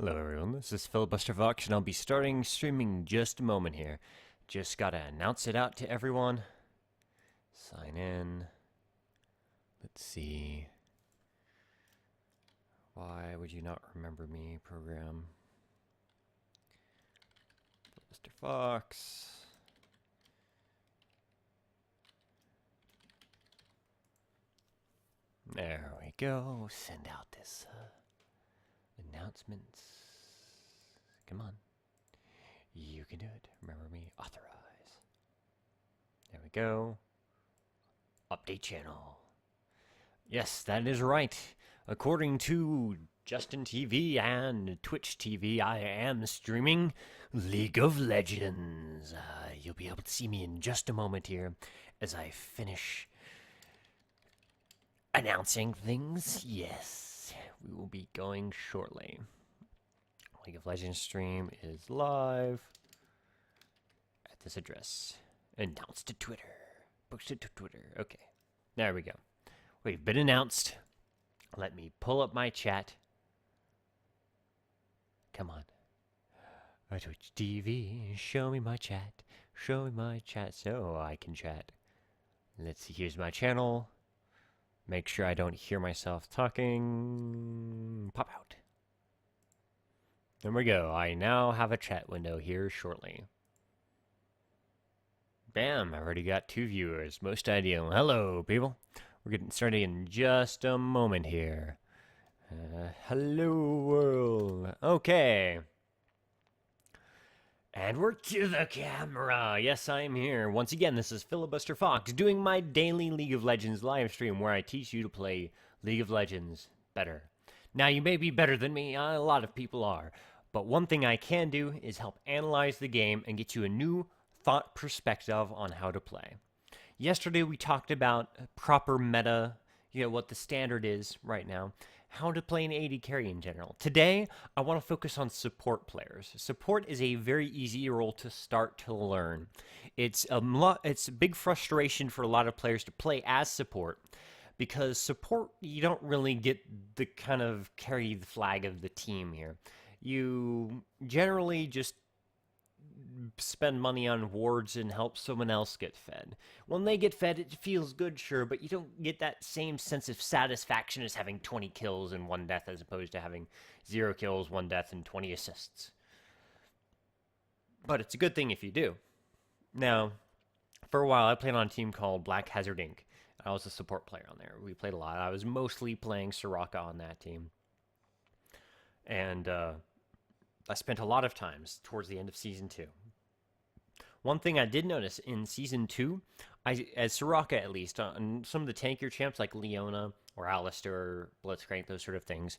Hello everyone, this is FilibusterFox and I'll be starting streaming in just a moment here. Just gotta announce it out to everyone. Sign in. Let's see. Why would you not remember me, program? FilibusterFox. There we go. Send out this announcements. Come on. You can do it. Remember me. Authorize. There we go. Update channel. Yes, that is right. According to Justin TV and Twitch TV, I am streaming League of Legends. You'll be able to see me in just a moment here as I finish announcing things. Yes, we will be going shortly. League of Legends stream is live at this address. Announced to Twitter. Posted to Twitter. Okay, there we go. We've been announced. Let me pull up my chat. Come on. Twitch TV, show me my chat. Show me my chat so I can chat. Let's see, here's my channel. Make sure I don't hear myself talking. Pop out. There we go. I now have a chat window here shortly. Bam, I've already got 2 viewers. Most ideal. Hello, people. We're getting started in just a moment here. Hello, world. Okay. And we're to the camera. Yes, I am here. Once again, this is FilibusterFox doing my daily League of Legends live stream where I teach you to play League of Legends better. Now, you may be better than me. A lot of people are. But one thing I can do is help analyze the game and get you a new thought perspective on how to play. Yesterday, we talked about proper meta, what the standard is right now, how to play an AD carry in general. Today, I want to focus on support players. Support is a very easy role to start to learn. It's a big frustration for a lot of players to play as support because support, you don't really get the kind of carry the flag of the team here. You generally just spend money on wards and help someone else get fed. When they get fed, it feels good, sure, but you don't get that same sense of satisfaction as having 20 kills and 1 death as opposed to having 0 kills, 1 death, and 20 assists. But it's a good thing if you do. Now, for a while, I played on a team called Black Hazard Inc. I was a support player on there. We played a lot. I was mostly playing Soraka on that team. And I spent a lot of times towards the end of Season 2. One thing I did notice in Season 2, as Soraka at least, on some of the tankier champs like Leona or Alistar or Blitzcrank, those sort of things,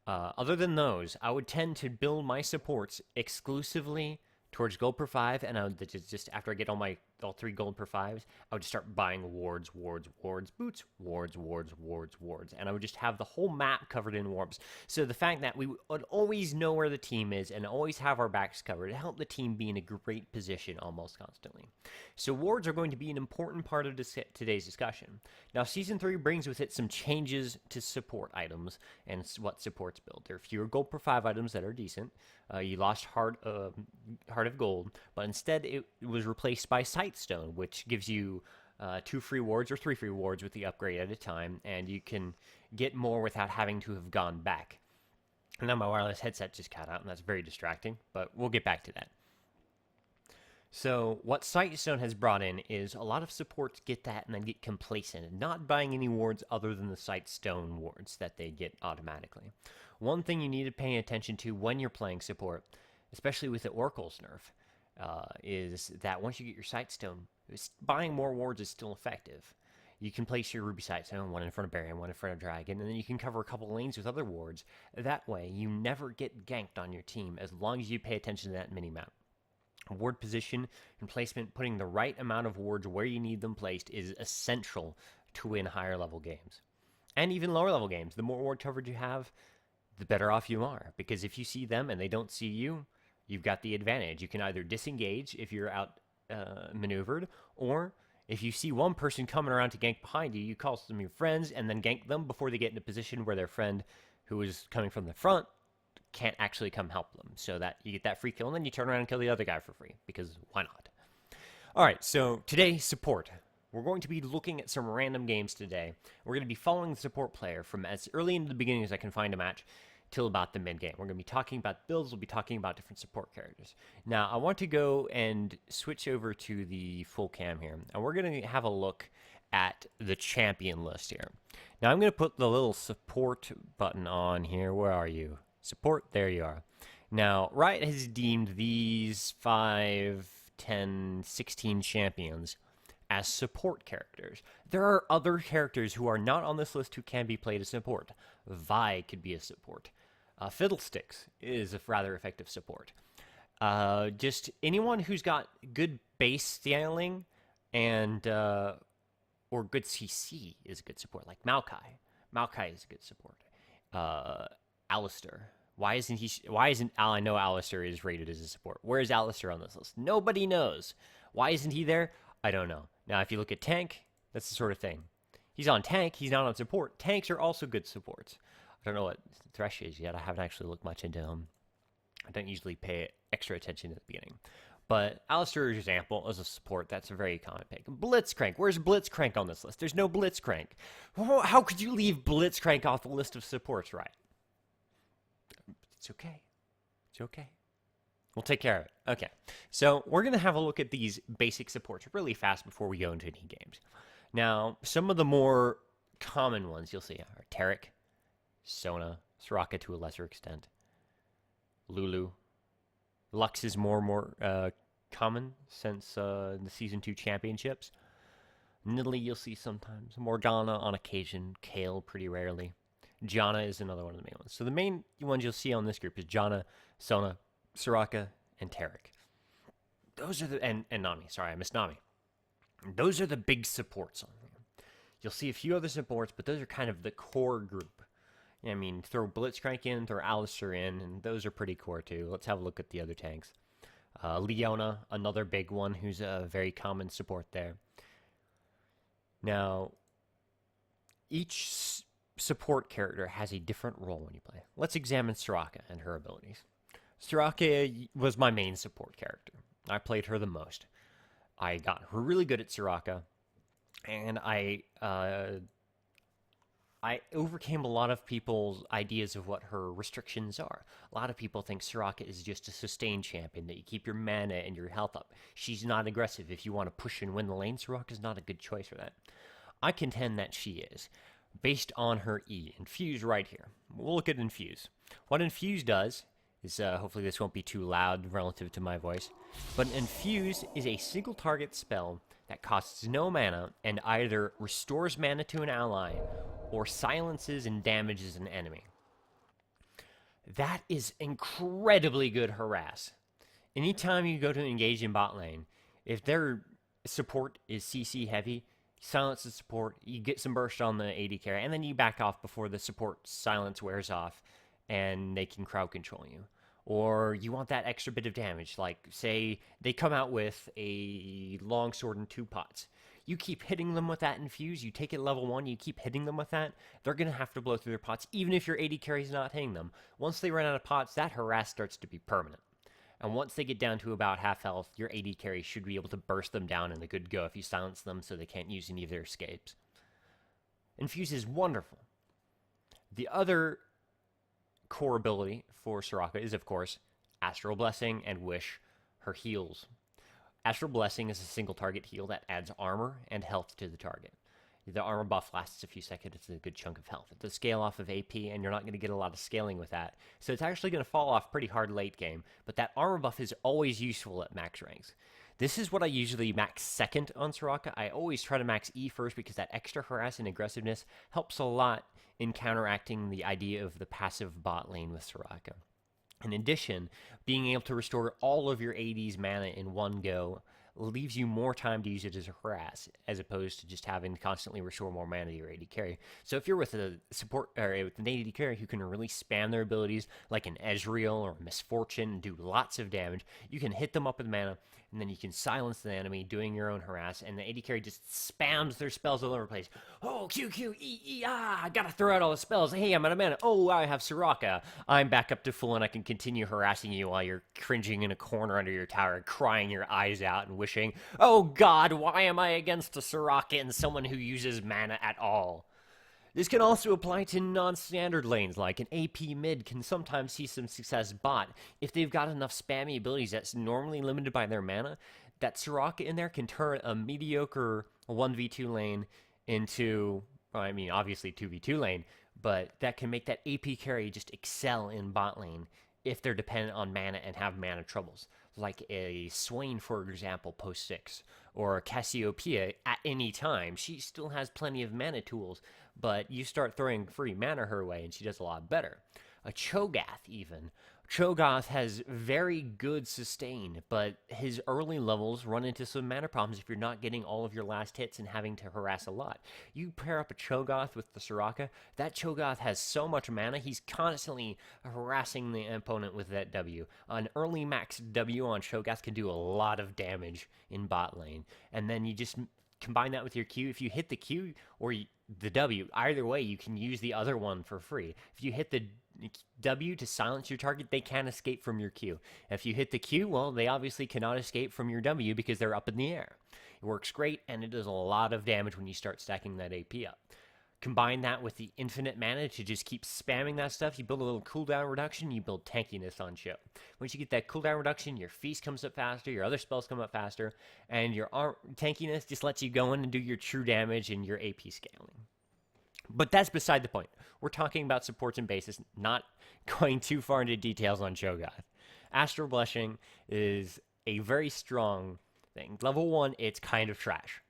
other than those, I would tend to build my supports exclusively towards gold per 5, and I would just after I get all 3 gold per 5s, I would just start buying wards, boots, wards, and I would just have the whole map covered in wards. So the fact that we would always know where the team is and always have our backs covered helped the team be in a great position almost constantly. So wards are going to be an important part of today's discussion. Now, Season 3 brings with it some changes to support items and what supports build. There are fewer gold per 5 items that are decent. You lost Heart of Gold, but instead it was replaced by Sightstone, which gives you 2 free wards or 3 free wards with the upgrade at a time, and you can get more without having to have gone back. And now my wireless headset just cut out, and that's very distracting, but we'll get back to that. So what Sightstone has brought in is a lot of supports get that and then get complacent and not buying any wards other than the Sightstone wards that they get automatically. One thing you need to pay attention to when you're playing support, especially with the Oracle's nerf, is that once you get your Sightstone, buying more wards is still effective. You can place your Ruby Sightstone, 1 in front of Baron, 1 in front of Dragon, and then you can cover a couple lanes with other wards. That way, you never get ganked on your team as long as you pay attention to that minimap. Ward position and placement, putting the right amount of wards where you need them placed is essential to win higher level games. And even lower level games. The more ward coverage you have, the better off you are. Because if you see them and they don't see you, you've got the advantage. You can either disengage if you're out maneuvered, or if you see one person coming around to gank behind you, you call some of your friends and then gank them before they get in a position where their friend who is coming from the front can't actually come help them, so that you get that free kill, and then you turn around and kill the other guy for free, because why not? All right, so today, support. We're going to be looking at some random games today. We're going to be following the support player from as early into the beginning as I can find a match till about the mid-game. We're going to be talking about builds. We'll be talking about different support characters. Now, I want to go and switch over to the full cam here, and we're going to have a look at the champion list here. Now, I'm going to put the little support button on here. Where are you? Support, there you are. Now, Riot has deemed these 5, 10, 16 champions as support characters. There are other characters who are not on this list who can be played as support. Vi could be a support. Fiddlesticks is a rather effective support. Just anyone who's got good base scaling and or good CC is a good support, like Maokai. Maokai is a good support. Alistair. Why isn't I know Alistair is rated as a support? Where is Alistair on this list? Nobody knows. Why isn't he there? I don't know. Now, if you look at tank, that's the sort of thing. He's on tank. He's not on support. Tanks are also good supports. I don't know what Thresh is yet. I haven't actually looked much into him. I don't usually pay extra attention at the beginning. But Alistair's example as a support, that's a very common pick. Blitzcrank. Where's Blitzcrank on this list? There's no Blitzcrank. How could you leave Blitzcrank off the list of supports, right? It's okay. It's okay. We'll take care of it. Okay. So we're going to have a look at these basic supports really fast before we go into any games. Now, some of the more common ones you'll see are Taric, Sona, Soraka to a lesser extent, Lulu. Lux is more common since the Season 2 championships. Nidalee you'll see sometimes. Morgana on occasion. Kayle pretty rarely. Janna is another one of the main ones. So the main ones you'll see on this group is Janna, Sona, Soraka, and Taric. Those are the and Nami. Sorry, I missed Nami. Those are the big supports on here. You'll see a few other supports, but those are kind of the core group. I mean, throw Blitzcrank in, throw Alistair in, and those are pretty core too. Let's have a look at the other tanks. Leona, another big one, who's a very common support there. Now, each support character has a different role when you play. Let's examine Soraka and her abilities. Soraka was my main support character. I played her the most. I got really good at Soraka, and I overcame a lot of people's ideas of what her restrictions are. A lot of people think Soraka is just a sustain champion, that you keep your mana and your health up. She's not aggressive. If you want to push and win the lane, Soraka's not a good choice for that. I contend that she is, based on her E. Infuse right here. We'll look at Infuse. What Infuse does is, hopefully this won't be too loud relative to my voice, but Infuse is a single target spell that costs no mana and either restores mana to an ally or silences and damages an enemy. That is incredibly good harass. Anytime you go to engage in bot lane, if their support is CC heavy, silence the support, you get some burst on the AD carry, and then you back off before the support silence wears off and they can crowd control you. Or you want that extra bit of damage, like say they come out with a longsword and 2 pots. You keep hitting them with that Infuse, you take it level 1, you keep hitting them with that, they're going to have to blow through their pots, even if your AD carry is not hitting them. Once they run out of pots, that harass starts to be permanent. And once they get down to about half health, your AD carry should be able to burst them down in a good go if you silence them so they can't use any of their escapes. Infuse is wonderful. The other core ability for Soraka is, of course, Astral Blessing and Wish, her heals. Astral Blessing is a single target heal that adds armor and health to the target. The armor buff lasts a few seconds. It's a good chunk of health. It does scale off of AP, and you're not going to get a lot of scaling with that. So it's actually going to fall off pretty hard late game, but that armor buff is always useful at max ranks. This is what I usually max second on Soraka. I always try to max E first because that extra harass and aggressiveness helps a lot in counteracting the idea of the passive bot lane with Soraka. In addition, being able to restore all of your AD's mana in one go leaves you more time to use it as a harass, as opposed to just having to constantly restore more mana to your AD carry. So if you're with a support or with an AD carry who can really spam their abilities like an Ezreal or Misfortune and do lots of damage, you can hit them up with mana, and then you can silence the enemy doing your own harass, and the AD carry just spams their spells all over the place. Oh, Q, Q, E, E, ah, I gotta throw out all the spells. Hey, I'm out of mana. Oh, I have Soraka. I'm back up to full, and I can continue harassing you while you're cringing in a corner under your tower, crying your eyes out and wishing, oh god, why am I against a Soraka and someone who uses mana at all? This can also apply to non-standard lanes, like an AP mid can sometimes see some success bot. If they've got enough spammy abilities that's normally limited by their mana, that Soraka in there can turn a mediocre 1v2 lane into, I mean, obviously 2v2 lane, but that can make that AP carry just excel in bot lane if they're dependent on mana and have mana troubles. Like a Swain, for example, post 6, or a Cassiopeia at any time. She still has plenty of mana tools, but you start throwing free mana her way and she does a lot better. A Cho'Gath even. Cho'Gath has very good sustain, but his early levels run into some mana problems if you're not getting all of your last hits and having to harass a lot. You pair up a Cho'Gath with the Soraka, that Cho'Gath has so much mana, he's constantly harassing the opponent with that W. An early max W on Cho'Gath can do a lot of damage in bot lane, and then you just combine that with your Q. If you hit the Q or the W, either way, you can use the other one for free. If you hit the W to silence your target, they can't escape from your Q. If you hit the Q, well, they obviously cannot escape from your W because they're up in the air. It works great, and it does a lot of damage when you start stacking that AP up. Combine that with the infinite mana to just keep spamming that stuff. You build a little cooldown reduction, you build tankiness on show. Once you get that cooldown reduction, your feast comes up faster, your other spells come up faster, and your tankiness just lets you go in and do your true damage and your AP scaling. But that's beside the point. We're talking about supports and bases, not going too far into details on Cho'Gath. Astral Blessing is a very strong thing. Level 1, it's kind of trash.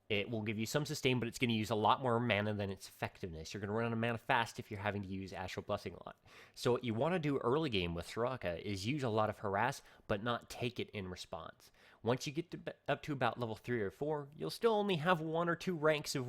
It will give you some sustain, but it's going to use a lot more mana than its effectiveness. You're going to run out of mana fast if you're having to use Astral Blessing a lot. So what you want to do early game with Soraka is use a lot of harass, but not take it in response. Once you get up to about level 3 or 4, you'll still only have 1 or 2 ranks of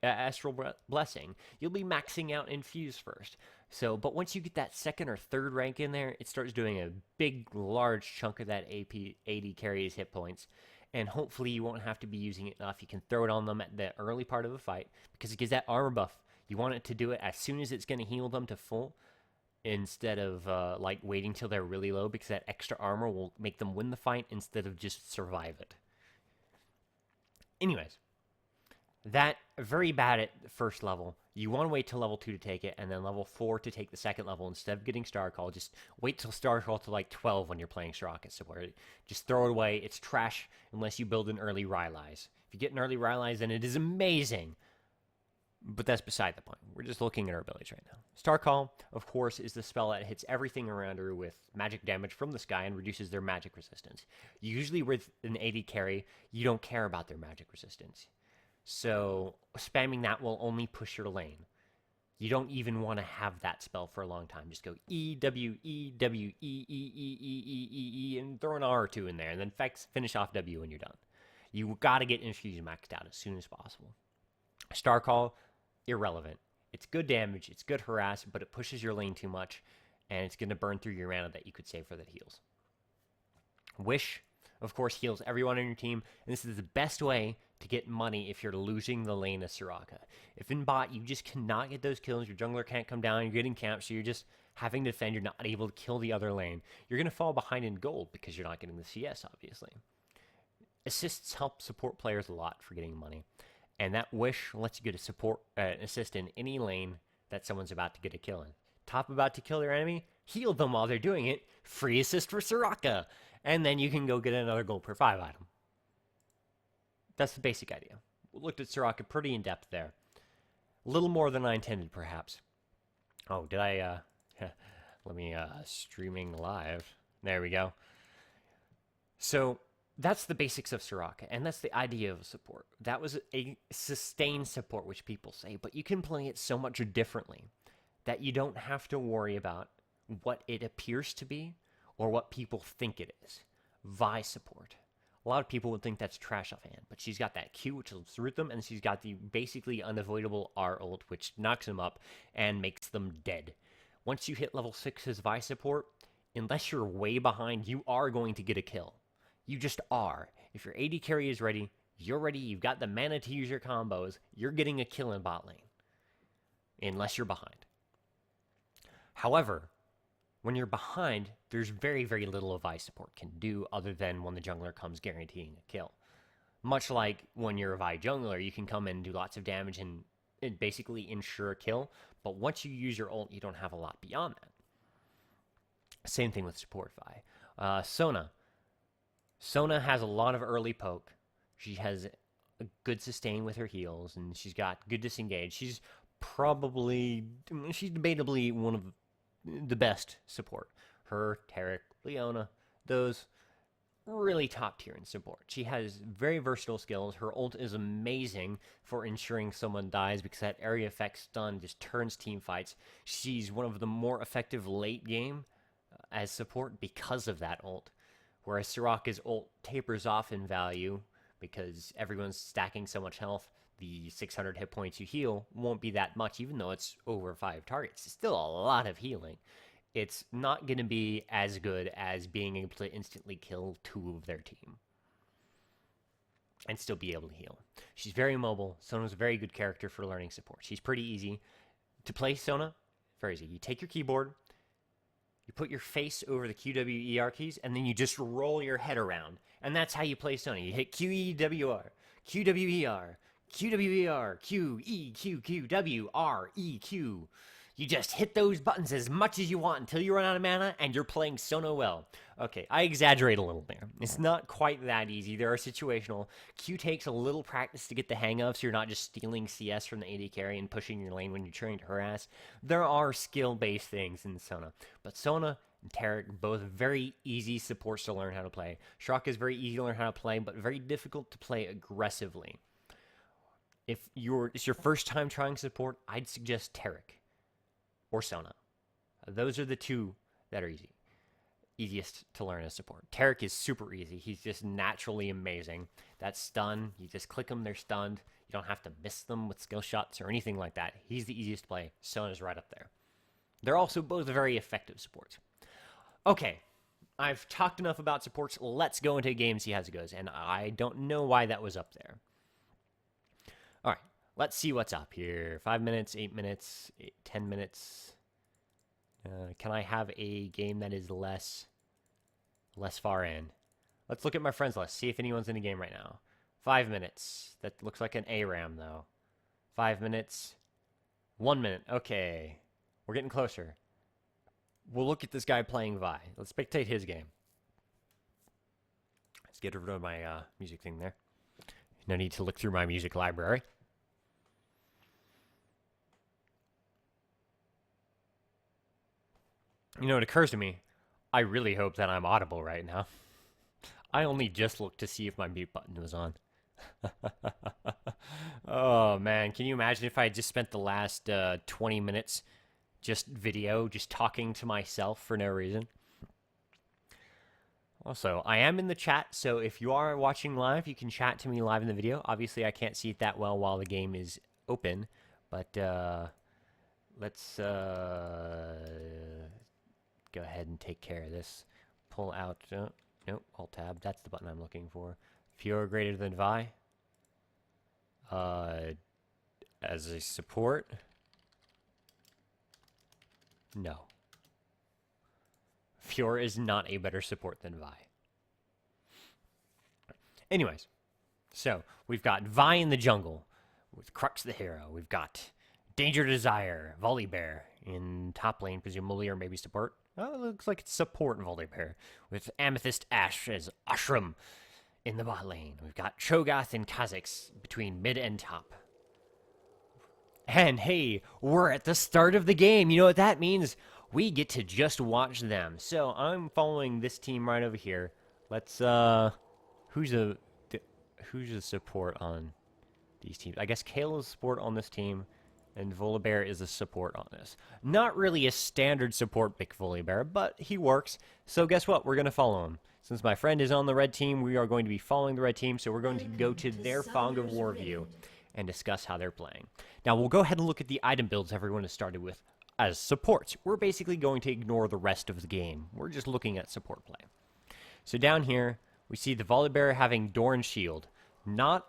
Astral Blessing. You'll be maxing out Infuse first. But once you get that 2nd or 3rd rank in there, it starts doing a big, large chunk of that AP 80 carries hit points. And hopefully you won't have to be using it enough. You can throw it on them at the early part of the fight because it gives that armor buff. You want it to do it as soon as it's going to heal them to full instead of waiting till they're really low, because that extra armor will make them win the fight instead of just survive it. Anyways, that very bad at first level. You want to wait till level 2 to take it, and then level 4 to take the 2nd level. Instead of getting Star Call, just wait till Star Call to like 12 when you're playing Soraka support. Just throw it away. It's trash unless you build an early Rylai's. If you get an early Rylai's, then it is amazing. But that's beside the point. We're just looking at our abilities right now. Star Call, of course, is the spell that hits everything around her with magic damage from the sky and reduces their magic resistance. Usually with an AD carry, you don't care about their magic resistance. So spamming that will only push your lane. You don't even want to have that spell for a long time. Just go E, W, E, W, E, E, E, E, E, E, E, and throw an R or 2 in there, and then finish off W when you're done. You got to get Infusion maxed out as soon as possible. Star Call, irrelevant. It's good damage, it's good harass, but it pushes your lane too much, and it's going to burn through your mana that you could save for the heals. Wish, of course, heals everyone on your team, and this is the best way to get money if you're losing the lane of Soraka. If in bot you just cannot get those kills, your jungler can't come down, you're getting camped, so you're just having to defend, you're not able to kill the other lane, you're going to fall behind in gold because you're not getting the CS, obviously. Assists help support players a lot for getting money, and that Wish lets you get an assist in any lane that someone's about to get a kill in. Top about to kill their enemy, heal them while they're doing it, free assist for Soraka, and then you can go get another gold per 5 item. That's the basic idea. We looked at Soraka pretty in depth there. A little more than I intended, perhaps. Oh, did I, let me, streaming live. There we go. So, that's the basics of Soraka, and that's the idea of support. That was a sustained support, which people say, but you can play it so much differently that you don't have to worry about what it appears to be or what people think it is. Vi support. A lot of people would think that's trash offhand, but she's got that Q, which will root them, and she's got the basically unavoidable R ult, which knocks them up and makes them dead. Once you hit level 6 as Vi support, unless you're way behind, you are going to get a kill. You just are. If your AD carry is ready, you're ready. You've got the mana to use your combos. You're getting a kill in bot lane. Unless you're behind. However, when you're behind, there's very, very little a Vi support can do other than when the jungler comes guaranteeing a kill. Much like when you're a Vi jungler, you can come in and do lots of damage and basically ensure a kill. But once you use your ult, you don't have a lot beyond that. Same thing with support Vi. Sona. Sona has a lot of early poke. She has a good sustain with her heals, and she's got good disengage. She's debatably one of the best support. Her, Taric, Leona, those really top tier in support. She has very versatile skills. Her ult is amazing for ensuring someone dies because that area effect stun just turns team fights. She's one of the more effective late game as support because of that ult. Whereas Soraka's ult tapers off in value because everyone's stacking so much health. The 600 hit points you heal won't be that much, even though it's over 5 targets. It's still a lot of healing. It's not going to be as good as being able to instantly kill 2 of their team and still be able to heal. She's very mobile. Sona's a very good character for learning support. She's pretty easy to play. Sona, very easy. You take your keyboard, you put your face over the QWER keys, and then you just roll your head around. And that's how you play Sona. You hit QEWR, QWER, QWER, Q, E, Q, Q, W, R, E, Q. You just hit those buttons as much as you want until you run out of mana, and you're playing Sona well. Okay, I exaggerate a little there. It's not quite that easy. There are situational. Q takes a little practice to get the hang of, so you're not just stealing CS from the AD carry and pushing your lane when you're trying to harass. There are skill-based things in Sona. But Sona and Taric, both very easy supports to learn how to play. Shrock is very easy to learn how to play, but very difficult to play aggressively. If it's your first time trying support, I'd suggest Taric or Sona. Those are the two that are easiest to learn as support. Taric is super easy. He's just naturally amazing. That stun, you just click them, they're stunned. You don't have to miss them with skill shots or anything like that. He's the easiest to play. Sona's right up there. They're also both very effective supports. Okay, I've talked enough about supports. Let's go into a game and see how it goes. And I don't know why that was up there. All right, let's see what's up here. 5 minutes, 8 minutes, 10 minutes. Can I have a game that is less far in? Let's look at my friends list, see if anyone's in a game right now. 5 minutes. That looks like an ARAM, though. 5 minutes. 1 minute. Okay. We're getting closer. We'll look at this guy playing Vi. Let's spectate his game. Let's get rid of my music thing there. No need to look through my music library. You know, it occurs to me, I really hope that I'm audible right now. I only just looked to see if my mute button was on. Oh, man. Can you imagine if I had just spent the last 20 minutes just talking to myself for no reason? Also, I am in the chat, so if you are watching live, you can chat to me live in the video. Obviously, I can't see it that well while the game is open, but let's go ahead and take care of this. Pull out, nope, Alt-Tab, that's the button I'm looking for. Fiora greater than Vi. As a support, no. Fiora is not a better support than Vi. Anyways, so we've got Vi in the jungle with Crux the hero. We've got Danger Desire, Volibear in top lane, presumably, or maybe support. Oh, it looks like it's support Volibear with Amethyst Ash as Ashram in the bot lane. We've got Cho'Gath and Kha'Zix between mid and top. And hey, we're at the start of the game. You know what that means? We get to just watch them. So I'm following this team right over here. Let's who's a support on these teams? I guess Kale is support on this team, and Volibear is a support on this. Not really a standard support pick Volibear, but he works. So guess what? We're gonna follow him. Since my friend is on the red team, we are going to be following the red team. So we're going to go to their Fog of War view and discuss how they're playing. Now we'll go ahead and look at the item builds everyone has started with. As supports, we're basically going to ignore the rest of the game. We're just looking at support play. So down here, We see the Volibear having Doran Shield. Not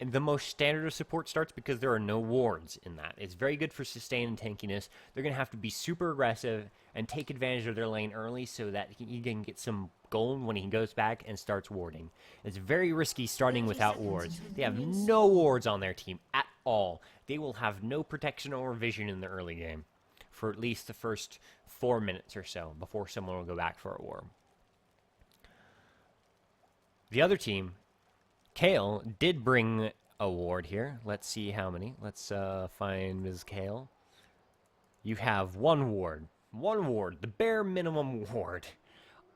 the most standard of support starts because there are no wards in that. It's very good for sustain and tankiness. They're going to have to be super aggressive and take advantage of their lane early so that he can get some gold when he goes back and starts warding. It's very risky starting without wards. They have no wards on their team at all. They will have no protection or vision in the early game for at least the first 4 minutes or so before someone will go back for a war. The other team, Kale, did bring a ward here. Let's see how many. Let's find Ms. Kale. You have one ward. One ward. The bare minimum ward.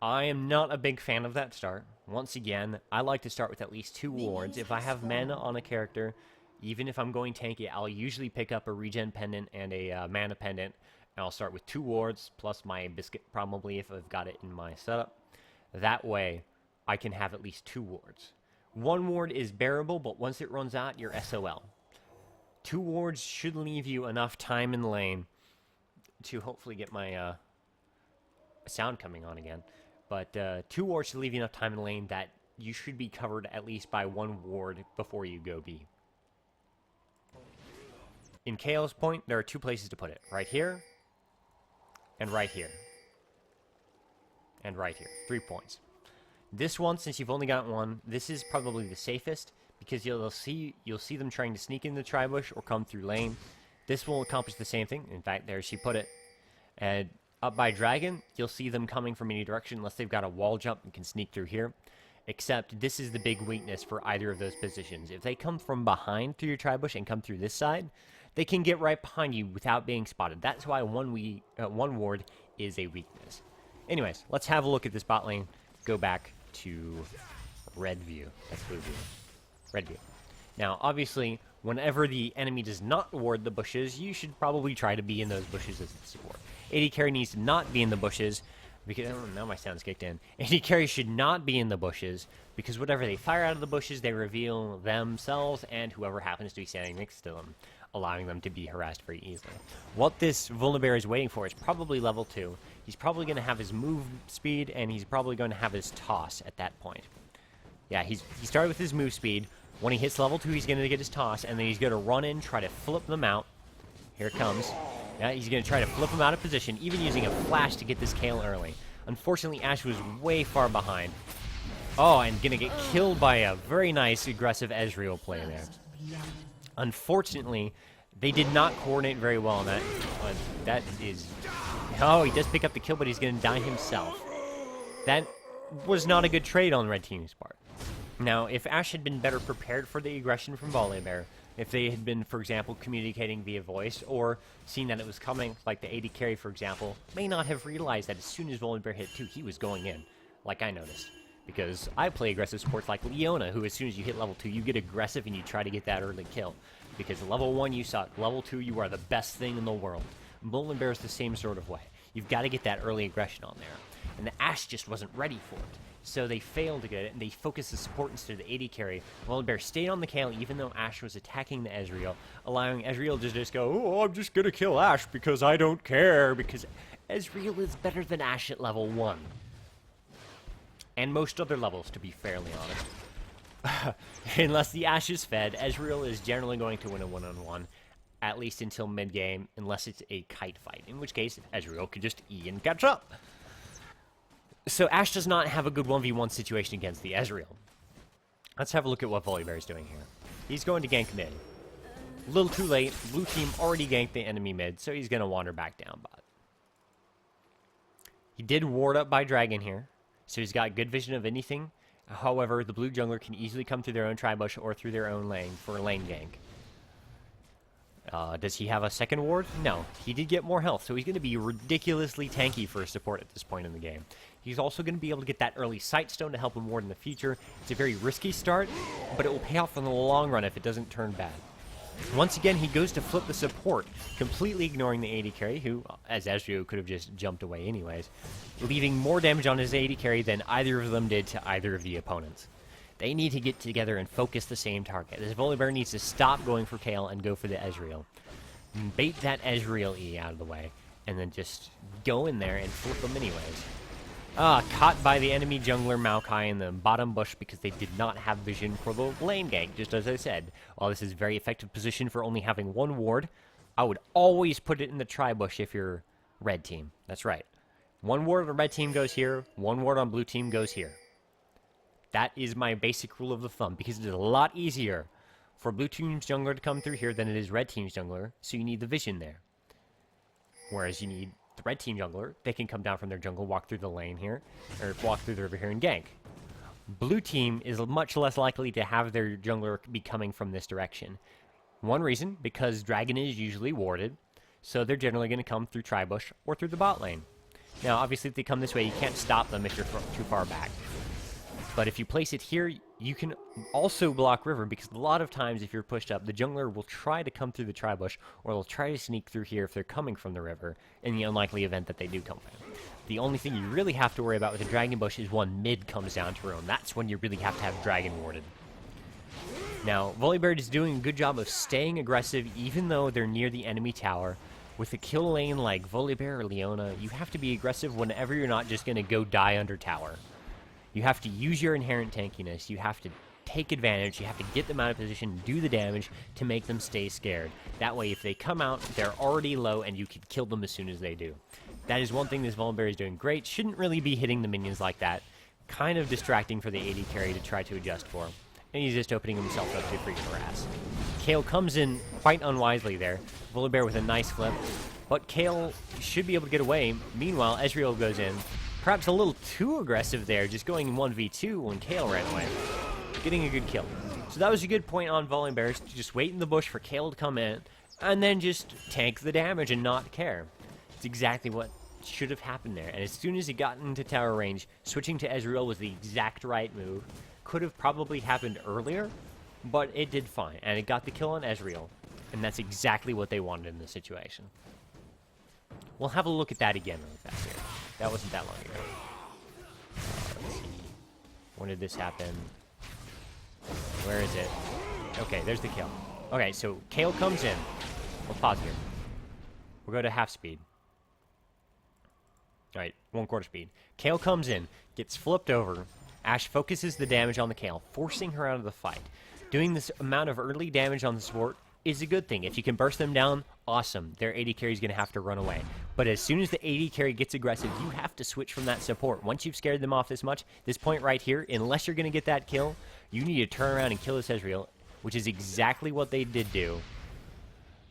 I am not a big fan of that start. Once again, I like to start with at least 2 wards. If I have mana on a character, even if I'm going tanky, I'll usually pick up a regen pendant and a mana pendant. And I'll start with 2 wards, plus my biscuit probably if I've got it in my setup. That way, I can have at least 2 wards. 1 ward is bearable, but once it runs out, you're SOL. 2 wards should leave you enough time in the lane to hopefully get my sound coming on again. But 2 wards should leave you enough time in the lane that you should be covered at least by 1 ward before you go B. In Kale's point, there are 2 places to put it. Right here, and right here. And right here. 3 points. This one, since you've only got 1, this is probably the safest because you'll see them trying to sneak in the tri-bush or come through lane. This will accomplish the same thing. In fact, there she put it. And up by Dragon, you'll see them coming from any direction unless they've got a wall jump and can sneak through here. Except this is the big weakness for either of those positions. If they come from behind through your tri-bush and come through this side, they can get right behind you without being spotted. That's why one ward is a weakness. Anyways, let's have a look at this bot lane. Go back to red view. That's blue view. Red view. Now, obviously, whenever the enemy does not ward the bushes, you should probably try to be in those bushes as the support. AD carry needs to not be in the bushes because now my sound's kicked in. AD carry should not be in the bushes because whatever they fire out of the bushes, they reveal themselves and whoever happens to be standing next to them, allowing them to be harassed very easily. What this Volibear is waiting for is probably level 2. He's probably going to have his move speed, and he's probably going to have his toss at that point. Yeah, he started with his move speed. When he hits level 2, he's going to get his toss, and then he's going to run in, try to flip them out. Here it comes. Yeah, he's going to try to flip them out of position, even using a flash to get this Kale early. Unfortunately, Ashe was way far behind. Oh, and going to get killed by a very nice, aggressive Ezreal play there. Unfortunately, they did not coordinate very well on that. That is... Oh, he does pick up the kill, but he's going to die himself. That was not a good trade on Red Team's part. Now, if Ashe had been better prepared for the aggression from Volibear, if they had been, for example, communicating via voice, or seen that it was coming, like the AD carry, for example, may not have realized that as soon as Volibear hit 2, he was going in, like I noticed. Because I play aggressive supports like Leona, who as soon as you hit level 2, you get aggressive and you try to get that early kill. Because level 1, you suck. Level 2, you are the best thing in the world. Volibear is the same sort of way. You've got to get that early aggression on there. And the Ashe just wasn't ready for it. So they failed to get it, and they focused the support instead of the AD carry. Volibear stayed on the Kale even though Ashe was attacking the Ezreal, allowing Ezreal to just go, oh, I'm just going to kill Ashe because I don't care, because Ezreal is better than Ashe at level 1. And most other levels, to be fairly honest. Unless the Ashe is fed, Ezreal is generally going to win a one-on-one, at least until mid-game, unless it's a kite fight, in which case Ezreal could just E and catch up. So Ashe does not have a good 1v1 situation against the Ezreal. Let's have a look at what Volibear is doing here. He's going to gank mid. A little too late. Blue team already ganked the enemy mid, so he's going to wander back down bot. He did ward up by Dragon here, so he's got good vision of anything. However, the blue jungler can easily come through their own tri-bush or through their own lane for a lane gank. Does he have a second ward? No. He did get more health, so he's going to be ridiculously tanky for a support at this point in the game. He's also going to be able to get that early Sightstone to help him ward in the future. It's a very risky start, but it will pay off in the long run if it doesn't turn bad. Once again, he goes to flip the support, completely ignoring the AD carry, who, as Ezreal, could have just jumped away anyways, leaving more damage on his AD carry than either of them did to either of the opponents. They need to get together and focus the same target. This Volibear needs to stop going for Kale and go for the Ezreal. Bait that Ezreal E out of the way, and then just go in there and flip them anyways. Caught by the enemy jungler Maokai in the bottom bush because they did not have vision for the lane gank, just as I said. While this is a very effective position for only having one ward, I would always put it in the tri-bush if you're red team. That's right. One ward on red team goes here, one ward on blue team goes here. That is my basic rule of the thumb, because it is a lot easier for blue team's jungler to come through here than it is red team's jungler, so you need the vision there. Whereas you need the red team jungler, they can come down from their jungle, walk through the lane here, or walk through the river here and gank. Blue team is much less likely to have their jungler be coming from this direction. One reason, because dragon is usually warded, so they're generally going to come through tri-bush or through the bot lane. Now, obviously, if they come this way, you can't stop them if you're too far back. But if you place it here, you can also block river, because a lot of times if you're pushed up, the jungler will try to come through the tri-bush, or they'll try to sneak through here if they're coming from the river, in the unlikely event that they do come from. The only thing you really have to worry about with the dragon bush is when mid comes down to roam. That's when you really have to have dragon warded. Now, Volibear is doing a good job of staying aggressive even though they're near the enemy tower. With a kill lane like Volibear or Leona, you have to be aggressive whenever you're not just going to go die under tower. You have to use your inherent tankiness, you have to take advantage, you have to get them out of position, do the damage to make them stay scared. That way, if they come out, they're already low and you can kill them as soon as they do. That is one thing this Volibear is doing great. Shouldn't really be hitting the minions like that. Kind of distracting for the AD carry to try to adjust for. And he's just opening himself up to free harass. Kayle comes in quite unwisely there. Volibear with a nice flip. But Kayle should be able to get away. Meanwhile, Ezreal goes in. Perhaps a little too aggressive there, just going 1v2 when Kayle ran away. Getting a good kill. So that was a good point on Volibear, to just wait in the bush for Kayle to come in, and then just tank the damage and not care. It's exactly what should have happened there. And as soon as he got into tower range, switching to Ezreal was the exact right move. Could have probably happened earlier, but it did fine. And it got the kill on Ezreal. And that's exactly what they wanted in this situation. We'll have a look at that again really fast here. That wasn't that long ago. Let's see. When did this happen? Where is it? Okay, there's the kill. Okay, so Kayle comes in. We'll pause here. We'll go to half speed. Alright, 1/4 speed. Kayle comes in, gets flipped over. Ashe focuses the damage on the Kayle, forcing her out of the fight. Doing this amount of early damage on the support is a good thing. If you can burst them down, awesome. Their AD carry is going to have to run away. But as soon as the AD carry gets aggressive, you have to switch from that support. Once you've scared them off this much, this point right here, unless you're going to get that kill, you need to turn around and kill this Ezreal, which is exactly what they did do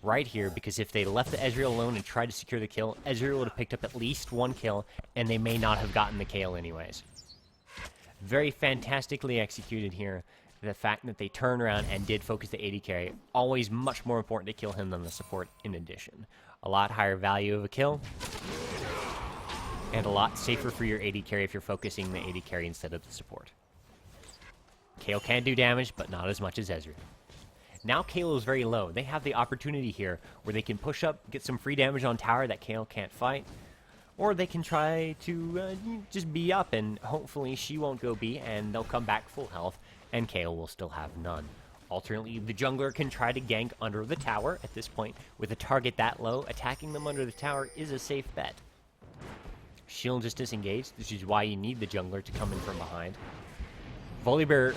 right here, because if they left the Ezreal alone and tried to secure the kill, Ezreal would have picked up at least one kill, and they may not have gotten the Kayle anyways. Very fantastically executed here. The fact that they turned around and did focus the AD carry, always much more important to kill him than the support in addition. A lot higher value of a kill, and a lot safer for your AD carry if you're focusing the AD carry instead of the support. Kayle can do damage, but not as much as Ezreal. Now Kayle is very low. They have the opportunity here where they can push up, get some free damage on tower that Kayle can't fight, or they can try to just be up, and hopefully she won't go B, and they'll come back full health, and Kayle will still have none. Alternately, the jungler can try to gank under the tower at this point. With a target that low, attacking them under the tower is a safe bet. Shield just disengaged, which is why you need the jungler to come in from behind. Volibear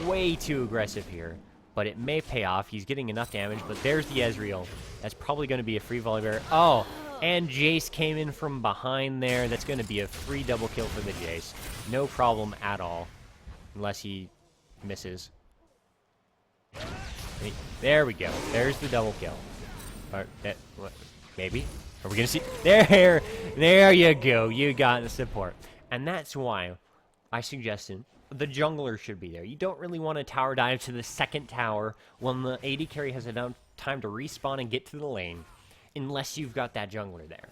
way too aggressive here, but it may pay off. He's getting enough damage, but there's the Ezreal. That's probably going to be a free Volibear. Oh, and Jace came in from behind there. That's going to be a free double kill for the Jace. No problem at all, unless he misses. There we go. There's the double kill. Or that, what, maybe? Are we going to see? There you go. You got the support. And that's why I suggested the jungler should be there. You don't really want to tower dive to the second tower when the AD carry has enough time to respawn and get to the lane, unless you've got that jungler there.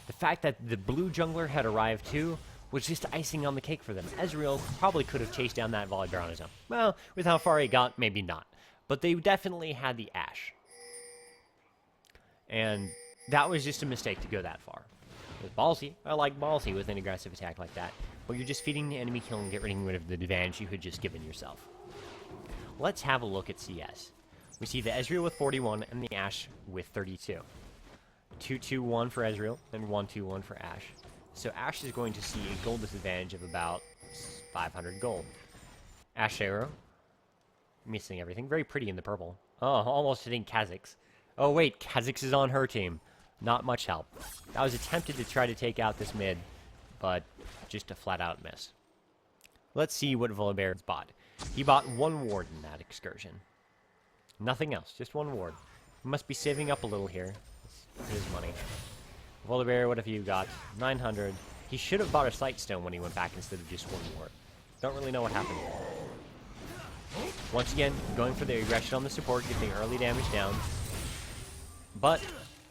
The fact that the blue jungler had arrived too was just icing on the cake for them. Ezreal probably could have chased down that Volibear on his own. Well, with how far he got, maybe not. But they definitely had the Ashe. And that was just a mistake to go that far. It was ballsy. I like ballsy with an aggressive attack like that. But you're just feeding the enemy kill and getting rid of the advantage you had just given yourself. Let's have a look at CS. We see the Ezreal with 41 and the Ashe with 32. 2-2-1 for Ezreal and 1-2-1 for Ashe. So Ashe is going to see a gold disadvantage of about 500 gold. Ashe arrow. Missing everything. Very pretty in the purple. Oh, almost hitting Kha'Zix. Oh wait, Kha'Zix is on her team. Not much help. I was attempted to try to take out this mid, but just a flat-out miss. Let's see what Volibear's bought. He bought 1 ward in that excursion. Nothing else, just 1 ward. He must be saving up a little here. It's his money. Volibear, what have you got? 900. He should have bought a Sightstone when he went back instead of just 1 ward. Don't really know what happened. Once again, going for the aggression on the support, getting early damage down. But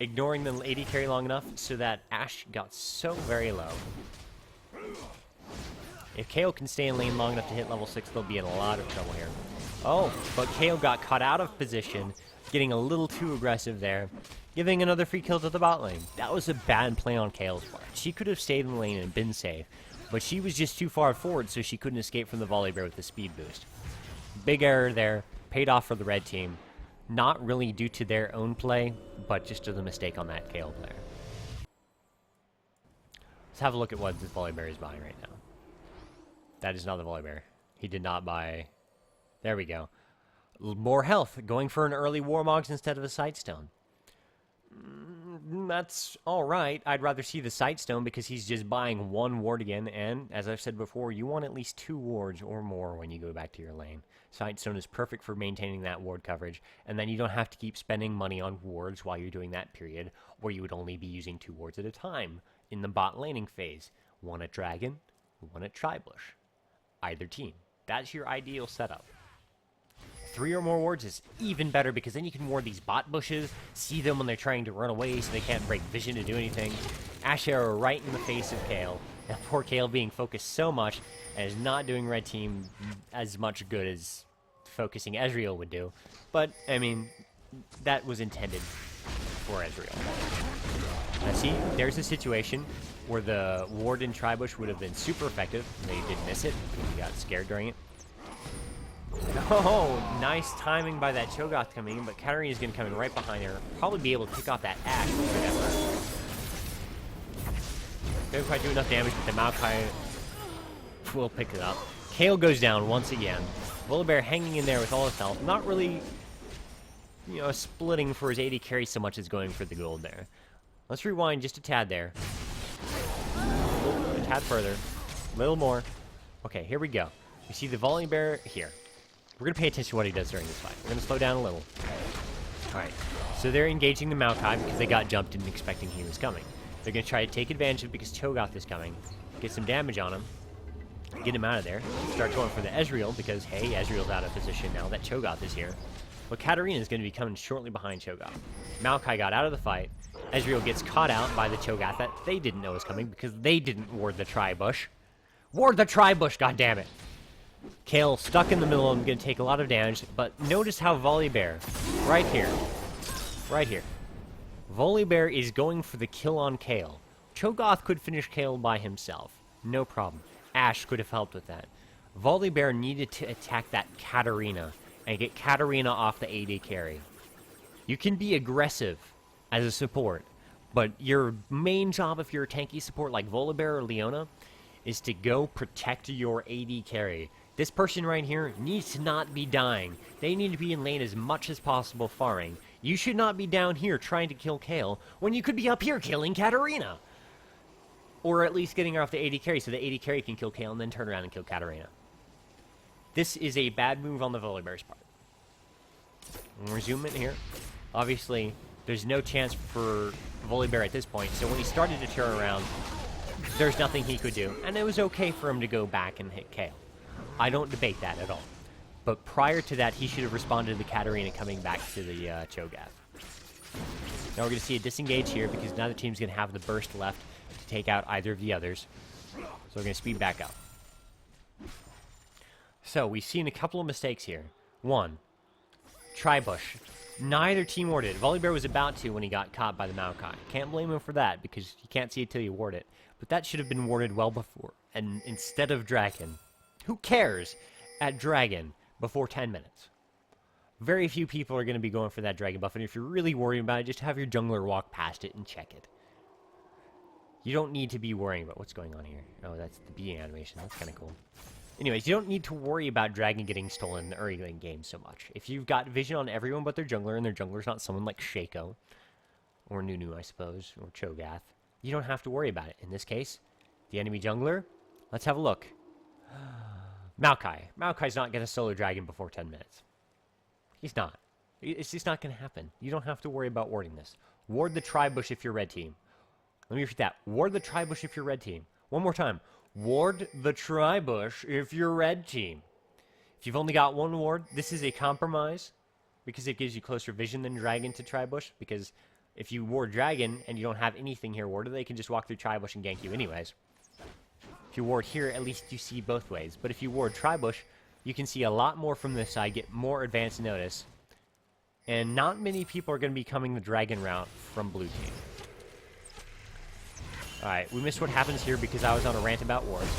ignoring the AD carry long enough so that Ashe got so very low. If KO can stay in lane long enough to hit level 6, they'll be in a lot of trouble here. Oh, but KO got caught out of position, getting a little too aggressive there, giving another free kill to the bot lane. That was a bad play on KO's part. She could have stayed in the lane and been safe, but she was just too far forward, so she couldn't escape from the Volibear with the speed boost. Big error there, paid off for the red team. Not really due to their own play, but just to the mistake on that KO player. Let's have a look at what this Volibear is buying right now. That is not the Volibear. He did not buy... There we go. More health, going for an early Warmogs instead of a Sightstone. That's alright. I'd rather see the Sightstone because he's just buying 1 ward again, and as I've said before, you want at least 2 wards or more when you go back to your lane. Sightstone is perfect for maintaining that ward coverage, and then you don't have to keep spending money on wards while you're doing that period, where you would only be using 2 wards at a time in the bot laning phase. 1 at Dragon, 1 at Tribush. Either team. That's your ideal setup. 3 or more wards is even better because then you can ward these bot bushes, see them when they're trying to run away so they can't break vision to do anything. Ashe arrow right in the face of Kayle. And poor Kayle being focused so much and is not doing red team as much good as focusing Ezreal would do. But, I mean, that was intended for Ezreal. Now see, there's a situation where the ward in Tribush would have been super effective. They did miss it because he got scared during it. Oh, nice timing by that Cho'Gath coming in, but Katarina's going to come in right behind her. Probably be able to pick off that Ashe. Don't quite do enough damage, but the Maokai will pick it up. Kayle goes down once again. Volibear hanging in there with all his health. Not really, you know, splitting for his AD carry so much as going for the gold there. Let's rewind just a tad there. A tad further. A little more. Okay, here we go. We see the Volibear here. We're going to pay attention to what he does during this fight. We're going to slow down a little. Alright, so they're engaging the Maokai because they got jumped and expecting he was coming. They're going to try to take advantage of it because Cho'Gath is coming. Get some damage on him. Get him out of there. Start going for the Ezreal because, hey, Ezreal's out of position now that Cho'Gath is here. But Katarina is going to be coming shortly behind Cho'Gath. Maokai got out of the fight. Ezreal gets caught out by the Cho'Gath that they didn't know was coming because they didn't ward the Tribush. Ward the Tribush, goddammit! Kayle stuck in the middle and going to take a lot of damage, but notice how Volibear, right here, Volibear is going for the kill on Kayle. Cho'Gath could finish Kayle by himself, no problem. Ashe could have helped with that. Volibear needed to attack that Katarina and get Katarina off the AD carry. You can be aggressive as a support, but your main job if you're a tanky support like Volibear or Leona is to go protect your AD carry. This person right here needs to not be dying. They need to be in lane as much as possible farming. You should not be down here trying to kill Kayle when you could be up here killing Katarina. Or at least getting her off the AD carry so the AD carry can kill Kayle and then turn around and kill Katarina. This is a bad move on the Volibear's part. We'll resume it here. Obviously, there's no chance for Volibear at this point, so when he started to turn around, there's nothing he could do, and it was okay for him to go back and hit Kayle. I don't debate that at all. But prior to that, he should have responded to Katarina coming back to the Cho'Gath. Now we're going to see a disengage here because neither team's going to have the burst left to take out either of the others. So we're going to speed back up. So we've seen a couple of mistakes here. One, Tribush. Neither team warded. Volibear was about to when he got caught by the Maokai. Can't blame him for that because you can't see it till you ward it. But that should have been warded well before. And instead of Dragon. Who cares at Dragon before 10 minutes? Very few people are going to be going for that Dragon buff. And if you're really worried about it, just have your jungler walk past it and check it. You don't need to be worrying about what's going on here. Oh, that's the bee animation. That's kind of cool. Anyways, you don't need to worry about Dragon getting stolen in the early game so much. If you've got vision on everyone but their jungler, and their jungler's not someone like Shaco, or Nunu, I suppose, or Cho'Gath, you don't have to worry about it. In this case, the enemy jungler, let's have a look. Maokai. Maokai's not going to solo Dragon before 10 minutes. He's not. It's just not going to happen. You don't have to worry about warding this. Ward the tri-bush if you're red team. Let me repeat that. Ward the tri-bush if you're red team. One more time. Ward the tri-bush if you're red team. If you've only got one ward, this is a compromise because it gives you closer vision than Dragon to tri-bush, because if you ward Dragon and you don't have anything here warded, they can just walk through tri-bush and gank you anyways. If you ward here, at least you see both ways. But if you ward tri-bush, you can see a lot more from this side, get more advanced notice. And not many people are going to be coming the Dragon route from blue team. Alright, we missed what happens here because I was on a rant about wards.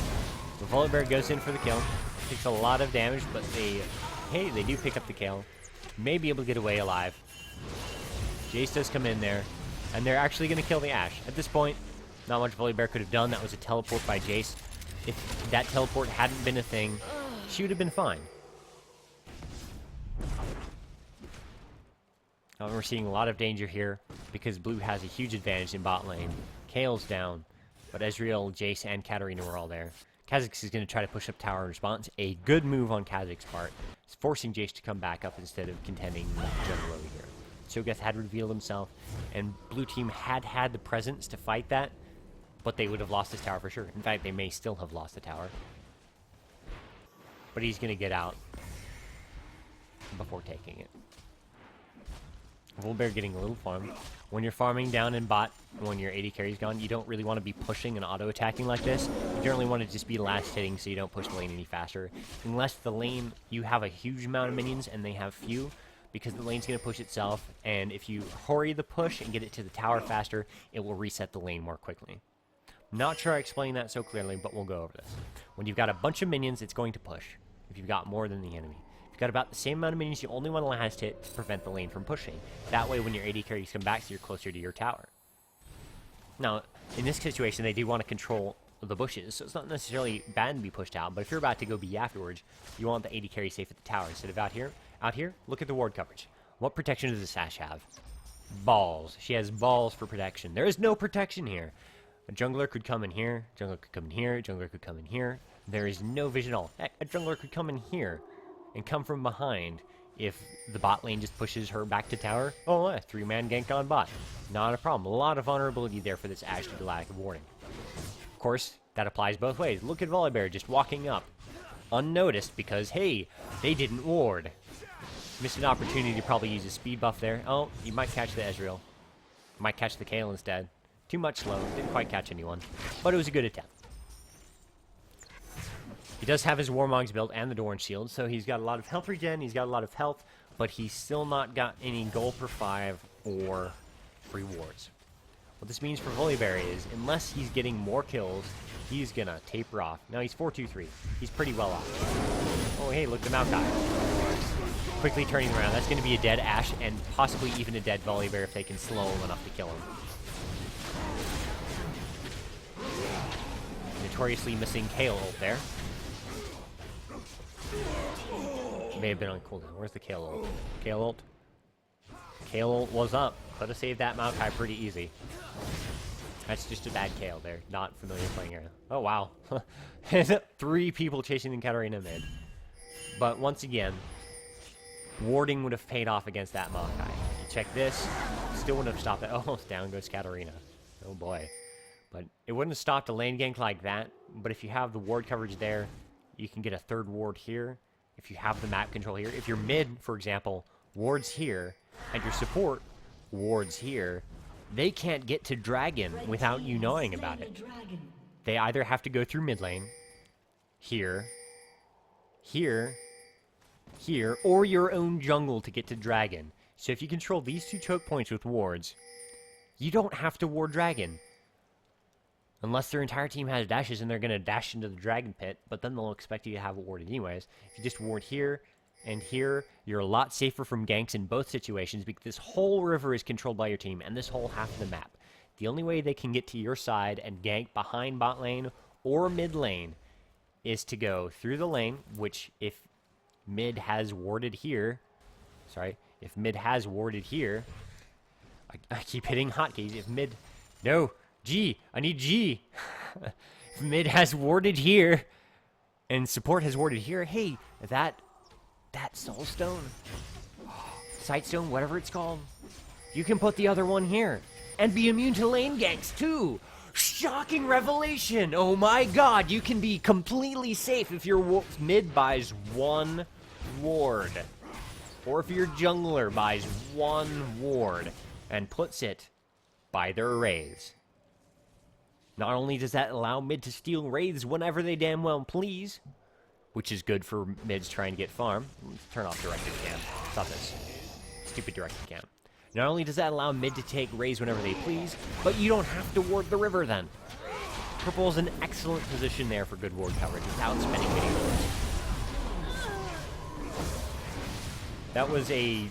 The Volibear goes in for the kill. Takes a lot of damage, but they do pick up the kill. May be able to get away alive. Jace does come in there, and they're actually going to kill the Ashe. At this point, not much Volibear could have done. That was a teleport by Jace. If that teleport hadn't been a thing, she would have been fine. We're seeing a lot of danger here because blue has a huge advantage in bot lane. Kale's down, but Ezreal, Jace, and Katarina were all there. Kha'Zix is going to try to push up tower in response. A good move on Kha'Zix's part. It's forcing Jace to come back up instead of contending with the jungle over here. Cho'Gath had revealed himself, and blue team had the presence to fight that, but they would have lost this tower for sure. In fact, they may still have lost the tower. But he's going to get out before taking it. Volibear getting a little farm. When you're farming down in bot, when your AD carry's gone, you don't really want to be pushing and auto-attacking like this. You generally want to just be last hitting so you don't push the lane any faster. Unless the lane, you have a huge amount of minions and they have few, because the lane's going to push itself, and if you hurry the push and get it to the tower faster, it will reset the lane more quickly. Not sure I explained that so clearly, but we'll go over this. When you've got a bunch of minions, it's going to push, if you've got more than the enemy. You've got about the same amount of minions, you only want to last hit to prevent the lane from pushing. That way, when your AD carries come back, so you're closer to your tower. Now, in this situation, they do want to control the bushes, so it's not necessarily bad to be pushed out, but if you're about to go B afterwards, you want the AD carry safe at the tower instead of out here. Out here, look at the ward coverage. What protection does this Ashe have? Balls. She has balls for protection. There is no protection here. A jungler could come in here, jungler could come in here, jungler could come in here. There is no vision at all. Heck, a jungler could come in here and come from behind if the bot lane just pushes her back to tower. Oh, a 3-man gank on bot. Not a problem. A lot of vulnerability there for this Ashe due to lack of warding. Of course, that applies both ways. Look at Volibear just walking up unnoticed because, hey, they didn't ward. Missed an opportunity to probably use a speed buff there. Oh, you might catch the Ezreal. Might catch the Kayle instead. Too much slow. Didn't quite catch anyone. But it was a good attempt. He does have his Warmogs built and the Doran Shield, so he's got a lot of health regen, he's got a lot of health, but he's still not got any gold per 5 or free wards. What this means for Volibear is, unless he's getting more kills, he's gonna taper off. Now he's 4-2-3. He's pretty well off. Oh, hey, look at the Maokai. Quickly turning around. That's gonna be a dead Ashe and possibly even a dead Volibear if they can slow him enough to kill him. Notoriously missing Kayle ult there. May have been on cooldown. Where's the Kayle ult? Kayle ult? Kayle ult was up. Could have saved that Maokai pretty easy. That's just a bad Kayle there. Not familiar playing area. Oh, wow. 3 people chasing the Katarina mid. But once again, warding would have paid off against that Maokai. You check this. Still wouldn't have stopped it. Oh, down goes Katarina. Oh, boy. But it wouldn't have stopped a lane gank like that. But if you have the ward coverage there, you can get a 3rd ward here. If you have the map control here. If your mid, for example, wards here, and your support wards here, they can't get to Dragon without you knowing about it. They either have to go through mid lane, here, here, here, or your own jungle to get to Dragon. So if you control these 2 choke points with wards, you don't have to ward Dragon. Unless their entire team has dashes and they're going to dash into the Dragon Pit, but then they'll expect you to have it warded anyways. If you just ward here and here, you're a lot safer from ganks in both situations because this whole river is controlled by your team and this whole half of the map. The only way they can get to your side and gank behind bot lane or mid lane is to go through the lane, which if mid has warded here, if mid has warded here, I keep hitting hotkeys. If mid, no, G, I need G. If mid has warded here and support has warded here, hey, that soulstone, sightstone, whatever it's called, you can put the other one here and be immune to lane ganks too. Shocking revelation! Oh my god, you can be completely safe if your mid buys one ward. Or if your jungler buys one ward and puts it by their wraiths. Not only does that allow mid to steal wraiths whenever they damn well please, which is good for mids trying to get farm. Let's turn off directed cam. Stop this. Stupid directed cam. Not only does that allow mid to take wraiths whenever they please, but you don't have to ward the river then. Purple's an excellent position there for good ward coverage without spending many wards. That was a...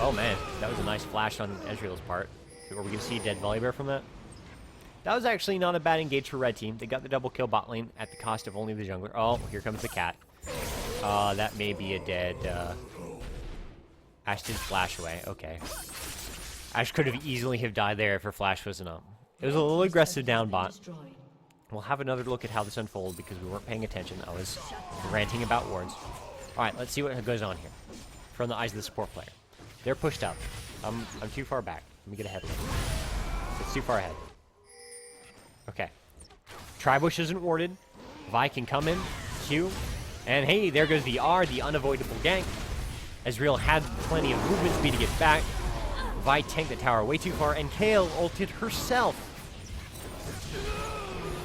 Oh man, that was a nice flash on Ezreal's part. Are we going to see dead Volibear from that? That was actually not a bad engage for red team. They got the double kill bot lane at the cost of only the jungler. Oh, here comes the cat. That may be a dead... Ash did flash away. Okay. Ash could have easily have died there if her flash wasn't up. It was a little aggressive down bot. We'll have another look at how this unfolded because we weren't paying attention. I was ranting about wards. Alright, let's see what goes on here. From the eyes of the support player. They're pushed up. I'm too far back. Let me get ahead of them. It's too far ahead. Okay. Tribush isn't warded. Vi can come in. Q. And hey, there goes the R, the unavoidable gank. Ezreal had plenty of movement speed to get back. Vi tanked the tower way too far, and Kayle ulted herself.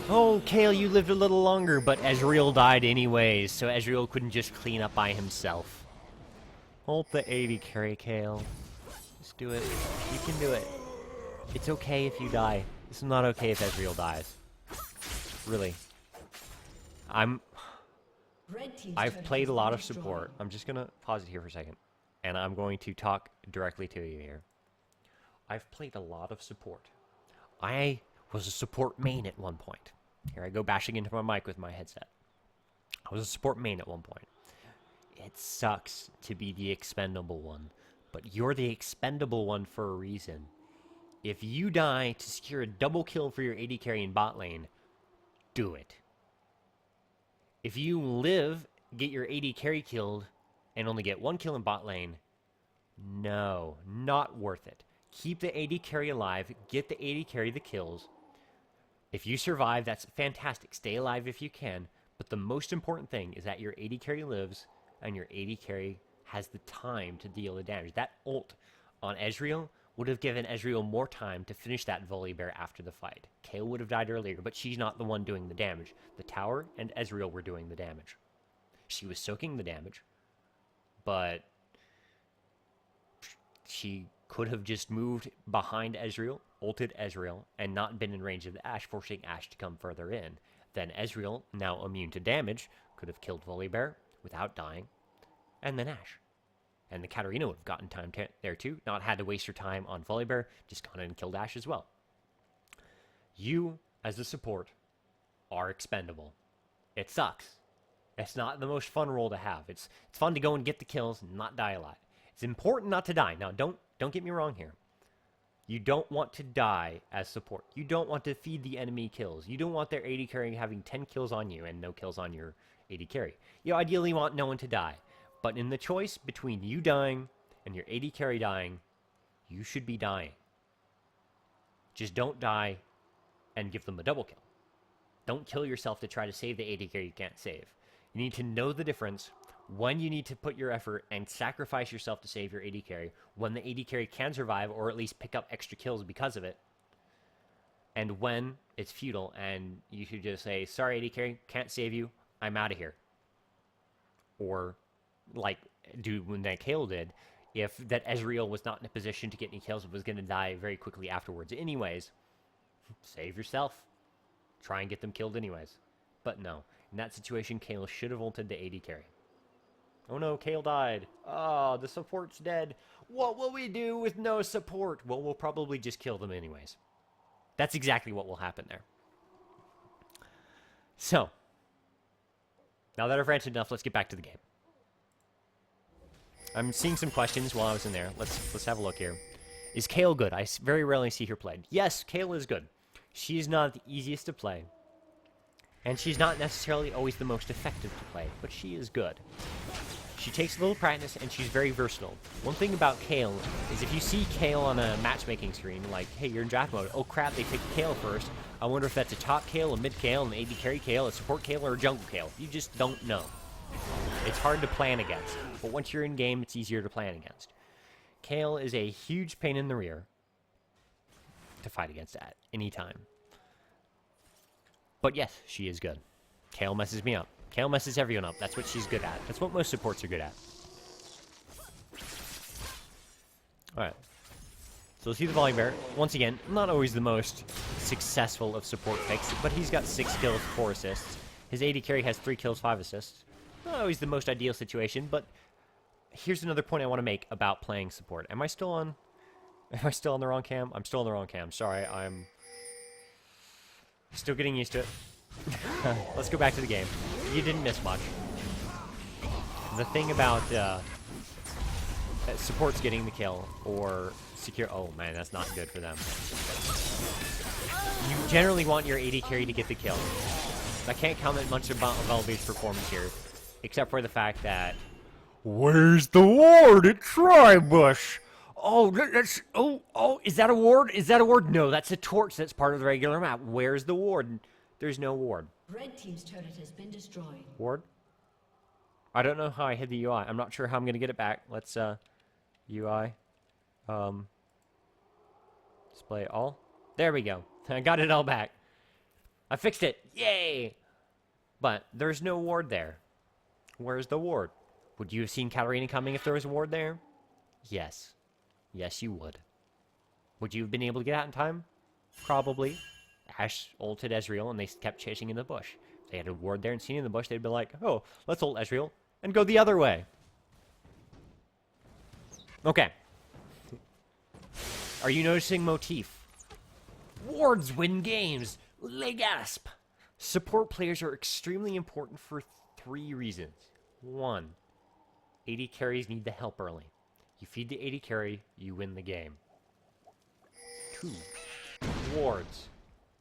Oh, Kayle, you lived a little longer, but Ezreal died anyways, so Ezreal couldn't just clean up by himself. Ult the 80 carry, Kayle. Just do it. You can do it. It's okay if you die. It's not okay if Ezreal dies. Really. I've played a lot of support. I'm just going to pause it here for a second. And I'm going to talk directly to you here. I've played a lot of support. I was a support main at one point. Here I go bashing into my mic with my headset. I was a support main at one point. It sucks to be the expendable one. But you're the expendable one for a reason. If you die to secure a double kill for your AD carry in bot lane, do it. If you live, get your AD carry killed, and only get one kill in bot lane, no, not worth it. Keep the AD carry alive, get the AD carry the kills. If you survive, that's fantastic. Stay alive if you can, but the most important thing is that your AD carry lives, and your AD carry has the time to deal the damage. That ult on Ezreal would have given Ezreal more time to finish that Volibear after the fight. Kayle would have died earlier, but she's not the one doing the damage. The tower and Ezreal were doing the damage. She was soaking the damage, but she could have just moved behind Ezreal, ulted Ezreal, and not been in range of the Ashe, forcing Ashe to come further in. Then Ezreal, now immune to damage, could have killed Volibear without dying, and then Ashe. And the Katarina would have gotten time there too, not had to waste her time on Volibear, just gone in and killed Ashe as well. You, as a support, are expendable. It sucks. It's not the most fun role to have. It's fun to go and get the kills and not die a lot. It's important not to die. Now, don't get me wrong here. You don't want to die as support. You don't want to feed the enemy kills. You don't want their AD carry having 10 kills on you and no kills on your AD carry. You ideally want no one to die. But in the choice between you dying and your AD carry dying, you should be dying. Just don't die and give them a double kill. Don't kill yourself to try to save the AD carry you can't save. You need to know the difference when you need to put your effort and sacrifice yourself to save your AD carry, when the AD carry can survive or at least pick up extra kills because of it, and when it's futile and you should just say, sorry AD carry, can't save you, I'm out of here. Or like when that Kayle did, if that Ezreal was not in a position to get any kills, was going to die very quickly afterwards anyways, save yourself. Try and get them killed anyways. But no, in that situation, Kayle should have ulted the AD carry. Oh no, Kayle died. Oh, the support's dead. What will we do with no support? Well, we'll probably just kill them anyways. That's exactly what will happen there. So, now that I've ranted enough, let's get back to the game. I'm seeing some questions while I was in there. Let's have a look here. Is Kayle good? I very rarely see her played. Yes, Kayle is good. She's not the easiest to play. And she's not necessarily always the most effective to play, but she is good. She takes a little practice, and she's very versatile. One thing about Kayle is if you see Kayle on a matchmaking screen, like, hey, you're in draft mode, oh crap, they picked Kayle first. I wonder if that's a top Kayle, a mid Kayle, an AD carry Kayle, a support Kayle, or a jungle Kayle. You just don't know. It's hard to plan against, but once you're in game, it's easier to plan against. Kayle is a huge pain in the rear to fight against at any time. But yes, she is good. Kayle messes me up. Kayle messes everyone up. That's what she's good at. That's what most supports are good at. Alright. So let's see the Volibear. Once again, not always the most successful of support picks, but he's got 6 kills, 4 assists. His AD carry has 3 kills, 5 assists. Not always the most ideal situation, but here's another point I want to make about playing support. Am I still on the wrong cam? I'm still on the wrong cam. Sorry, I'm still getting used to it. Let's go back to the game. You didn't miss much. The thing about support's getting the kill or secure... Oh, man, that's not good for them. You generally want your AD carry to get the kill. I can't comment much about Volibear's performance here, except for the fact that... Where's the ward at Tribush? Oh, that's... Oh, is that a ward? Is that a ward? No, that's a torch that's part of the regular map. Where's the ward? There's no ward. Red team's turret has been destroyed. Ward? I don't know how I hid the UI. I'm not sure how I'm going to get it back. Let's, UI. Display all. There we go. I got it all back. I fixed it. Yay! But there's no ward there. Where's the ward? Would you have seen Katarina coming if there was a ward there? Yes. Yes, you would. Would you have been able to get out in time? Probably. Ashe ulted Ezreal, and they kept chasing in the bush. If they had a ward there and seen in the bush, they'd be like, oh, let's ult Ezreal and go the other way. Okay. Are you noticing motif? Wards win games. Le gasp. Support players are extremely important for 3 reasons. 1, AD carries need the help early. You feed the AD carry, you win the game. 2, wards.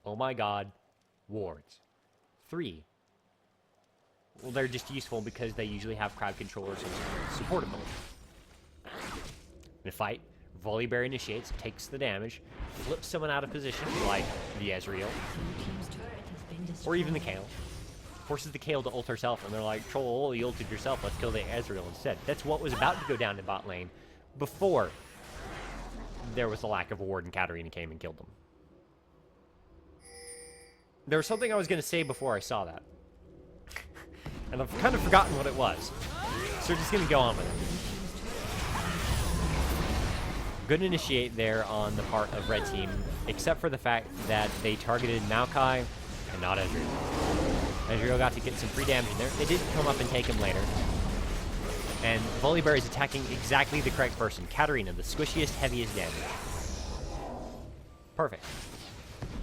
Oh my god, wards. 3, well, they're just useful because they usually have crowd controllers and support ability. In a fight, Volibear initiates, takes the damage, flips someone out of position, like the Ezreal, or even the Kayle. Forces the Kayle to ult herself, and they're like, troll, you ulted yourself, let's kill the Ezreal instead. That's what was about to go down in bot lane before there was a lack of a ward and Katarina came and killed them. There was something I was going to say before I saw that. And I've kind of forgotten what it was. So we're just going to go on with it. Good initiate there on the part of Red Team, except for the fact that they targeted Maokai and not Ezreal. Ezreal got to get some free damage in there. They did come up and take him later. And Volibear is attacking exactly the correct person. Katarina, the squishiest, heaviest damage. Perfect.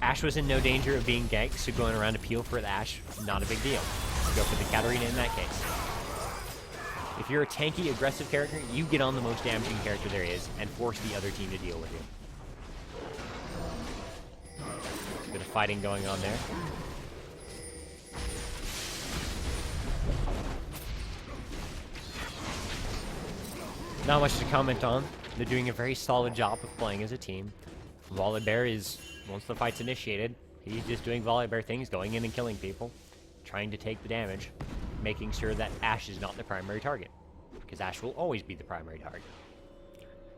Ashe was in no danger of being ganked, so going around to peel for the Ashe, not a big deal. Go for the Katarina in that case. If you're a tanky, aggressive character, you get on the most damaging character there is and force the other team to deal with you. A bit of fighting going on there. Not much to comment on. They're doing a very solid job of playing as a team. Volibear is, once the fight's initiated, he's just doing Volibear things, going in and killing people, trying to take the damage, making sure that Ashe is not the primary target, because Ashe will always be the primary target.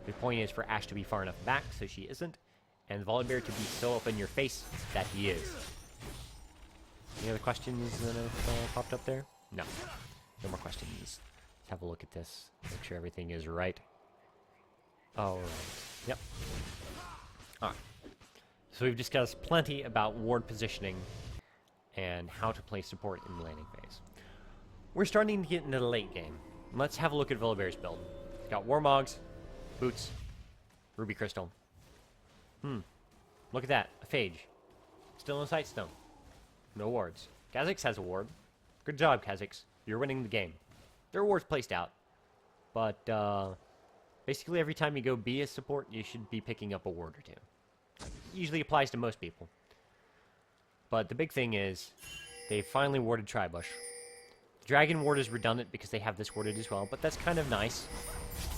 The point is for Ashe to be far enough back so she isn't, and Volibear to be so up in your face that he is. Any other questions that have popped up there? No. No more questions. Let's have a look at this. Make sure everything is right. Alright. Yep. Alright. So we've discussed plenty about ward positioning and how to play support in the laning phase. We're starting to get into the late game. Let's have a look at Volibear's build. Got Warmogs, Boots, Ruby Crystal. Look at that. A Phage. Still in Sightstone. No wards. Kha'Zix has a ward. Good job, Kha'Zix. You're winning the game. There are wards placed out. But, basically every time you go be a support, you should be picking up a ward or two. Usually applies to most people. But the big thing is, they finally warded Tribush. The Dragon ward is redundant because they have this warded as well, but that's kind of nice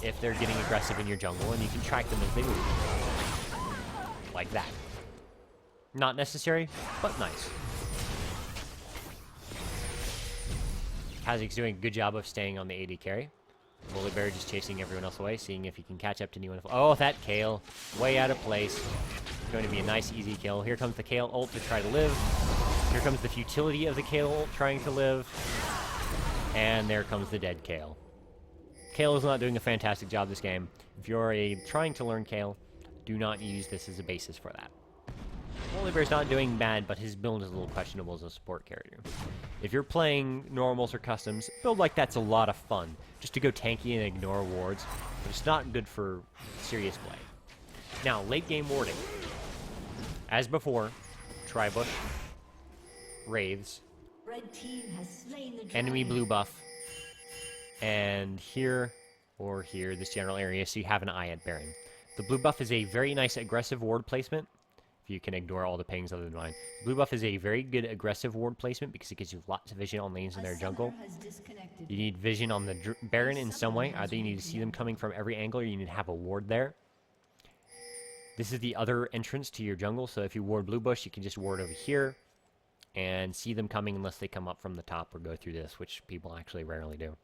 if they're getting aggressive in your jungle and you can track them as they move. Like that. Not necessary, but nice. Kha'Zix doing a good job of staying on the AD carry. Volibear just chasing everyone else away, seeing if he can catch up to anyone. Oh, that Kayle. Way out of place. Going to be a nice, easy kill. Here comes the Kayle ult to try to live. Here comes the futility of the Kayle ult trying to live. And there comes the dead Kayle. Kayle is not doing a fantastic job this game. If you're trying to learn Kayle, do not use this as a basis for that. Volibear's not doing bad, but his build is a little questionable as a support character. If you're playing normals or customs, build like that's a lot of fun. Just to go tanky and ignore wards, but it's not good for serious play. Now, late game warding. As before, Tribush, Wraiths, Red team has slain the enemy dragon. blue buff, and here or here, this general area, so you have an eye at Baron. The blue buff is a very nice aggressive ward placement. If you can ignore all the pings other than mine. Blue buff is a very good aggressive ward placement because it gives you lots of vision on lanes in their jungle. You need vision on the Baron in some way. Either you need to see them coming from every angle or you need to have a ward there. This is the other entrance to your jungle, so if you ward blue bush, you can just ward over here and see them coming unless they come up from the top or go through this, which people actually rarely do.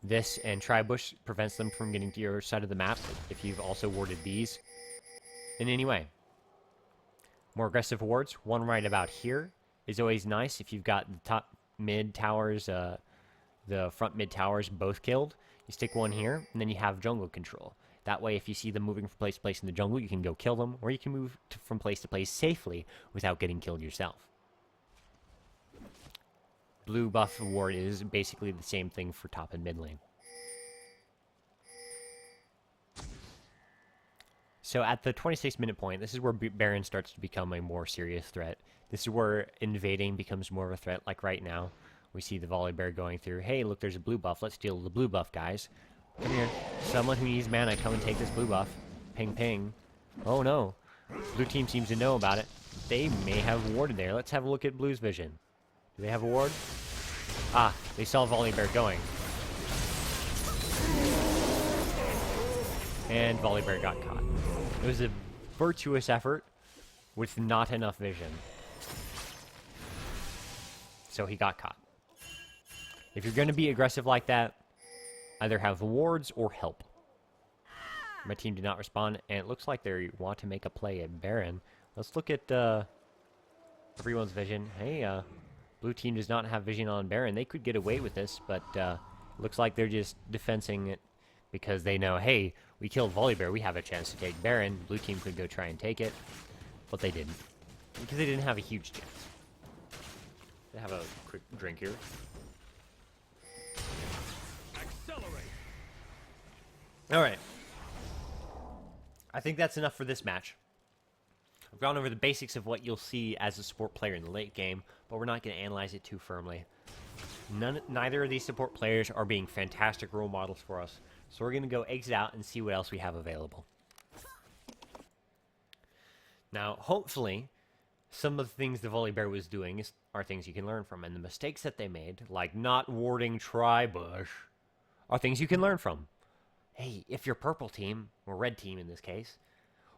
This and Tribush prevents them from getting to your side of the map if you've also warded these in any way. More aggressive wards. One right about here is always nice if you've got the top mid towers, the front mid towers both killed. You stick one here, and then you have jungle control. That way, if you see them moving from place to place in the jungle, you can go kill them, or you can move from place to place safely without getting killed yourself. Blue buff ward is basically the same thing for top and mid lane. So at the 26-minute point, this is where Baron starts to become a more serious threat. This is where invading becomes more of a threat, like right now. We see the Volibear going through, hey, look, there's a blue buff. Let's steal the blue buff, guys. Come here. Someone who needs mana, come and take this blue buff. Ping, ping. Oh, no. Blue team seems to know about it. They may have warded there. Let's have a look at Blue's vision. Do they have a ward? Ah, they saw Volibear going. And Volibear got caught. It was a virtuous effort with not enough vision. So he got caught. If you're going to be aggressive like that, either have wards or help. My team did not respond, and it looks like they want to make a play at Baron. Let's look at everyone's vision. Hey, blue team does not have vision on Baron. They could get away with this, but it looks like they're just defensing it because they know, hey, we killed Volibear. We have a chance to take Baron. Blue team could go try and take it, but they didn't because they didn't have a huge chance. They have a quick drink here. All right. I think that's enough for this match. I've gone over the basics of what you'll see as a support player in the late game, but we're not going to analyze it too firmly. Neither of these support players are being fantastic role models for us, so we're going to go exit out and see what else we have available. Now, hopefully, some of the things the Volibear was doing are things you can learn from, and the mistakes that they made, like not warding Tribush, are things you can learn from. Hey, if you're purple team, or red team in this case,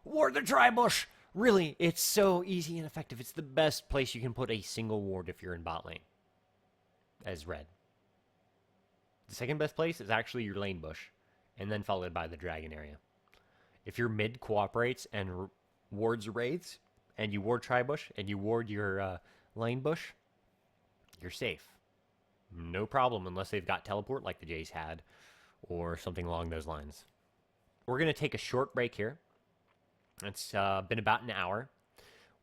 ward the Tribush! Really, it's so easy and effective. It's the best place you can put a single ward if you're in bot lane, as red. The second best place is actually your lane bush, and then followed by the dragon area. If your mid cooperates and wards wraiths, and you ward Tribush, and you ward your lane bush, you're safe. No problem, unless they've got teleport like the Jays had, or something along those lines. We're going to take a short break here. It's been about an hour.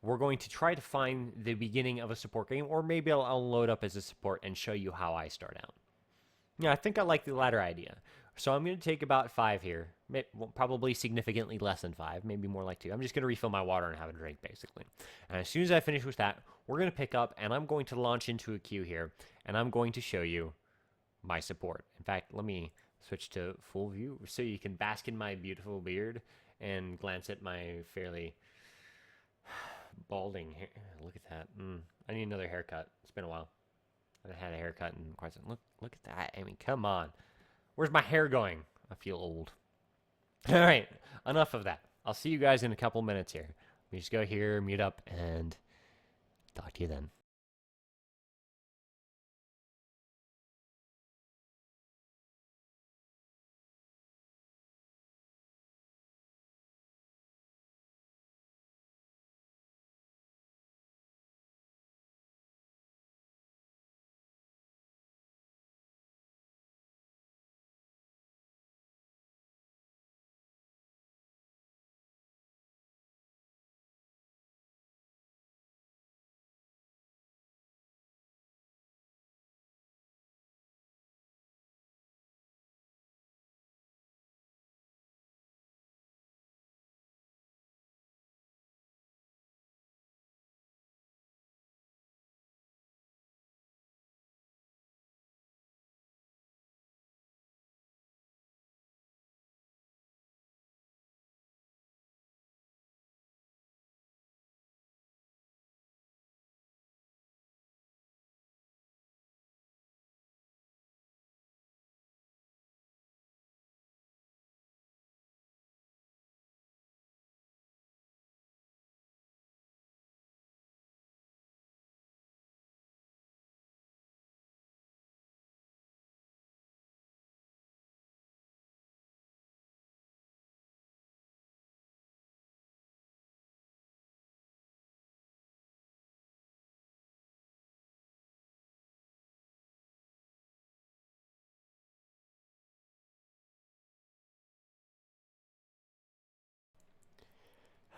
We're going to try to find the beginning of a support game, or maybe I'll load up as a support and show you how I start out. Yeah, I think I like the latter idea. So I'm going to take about 5 here. Probably significantly less than 5, maybe more like 2. I'm just going to refill my water and have a drink, basically. And as soon as I finish with that, we're going to pick up, and I'm going to launch into a queue here, and I'm going to show you my support. In fact, let me switch to full view so you can bask in my beautiful beard and glance at my fairly balding hair. Look at that. I need another haircut. It's been a while. I haven't had a haircut in quite some. Look at that. I mean, come on. Where's my hair going? I feel old. All right, enough of that. I'll see you guys in a couple minutes here. Let me just go here, mute up, and talk to you then.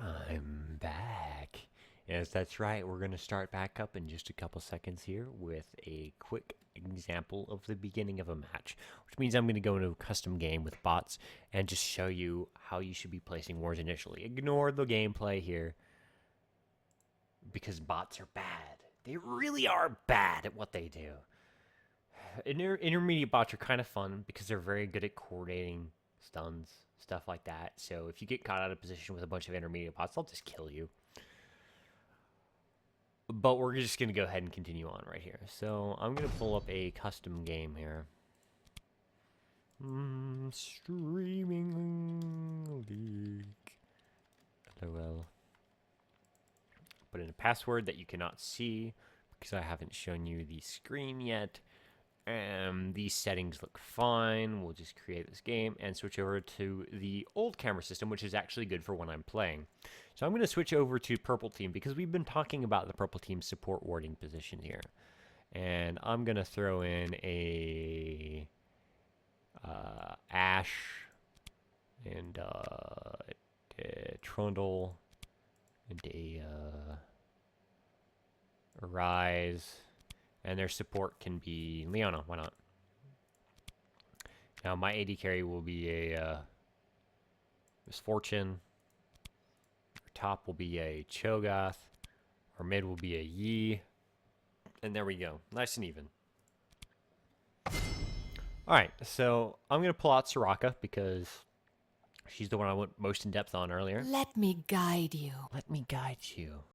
I'm back. Yes, that's right. We're going to start back up in just a couple seconds here with a quick example of the beginning of a match, which means I'm going to go into a custom game with bots and just show you how you should be placing wars initially. Ignore the gameplay here because bots are bad. They really are bad at what they do. Intermediate bots are kind of fun because they're very good at coordinating stuns, stuff like that. So if you get caught out of position with a bunch of intermediate bots, they'll just kill you. But we're just going to go ahead and continue on right here. So I'm going to pull up a custom game here. Streaming league. LOL. Put in a password that you cannot see because I haven't shown you the screen yet. These settings look fine. We'll just create this game and switch over to the old camera system, which is actually good for when I'm playing. So I'm going to switch over to purple team because we've been talking about the purple team support warding position here. And I'm going to throw in a Ash and Trundle and a Rise. And their support can be Leona. Why not? Now my AD carry will be a Misfortune. Our top will be a Cho'Gath. Our mid will be a Yi. And there we go. Nice and even. Alright, so I'm going to pull out Soraka because she's the one I went most in depth on earlier. Let me guide you. Let me guide you.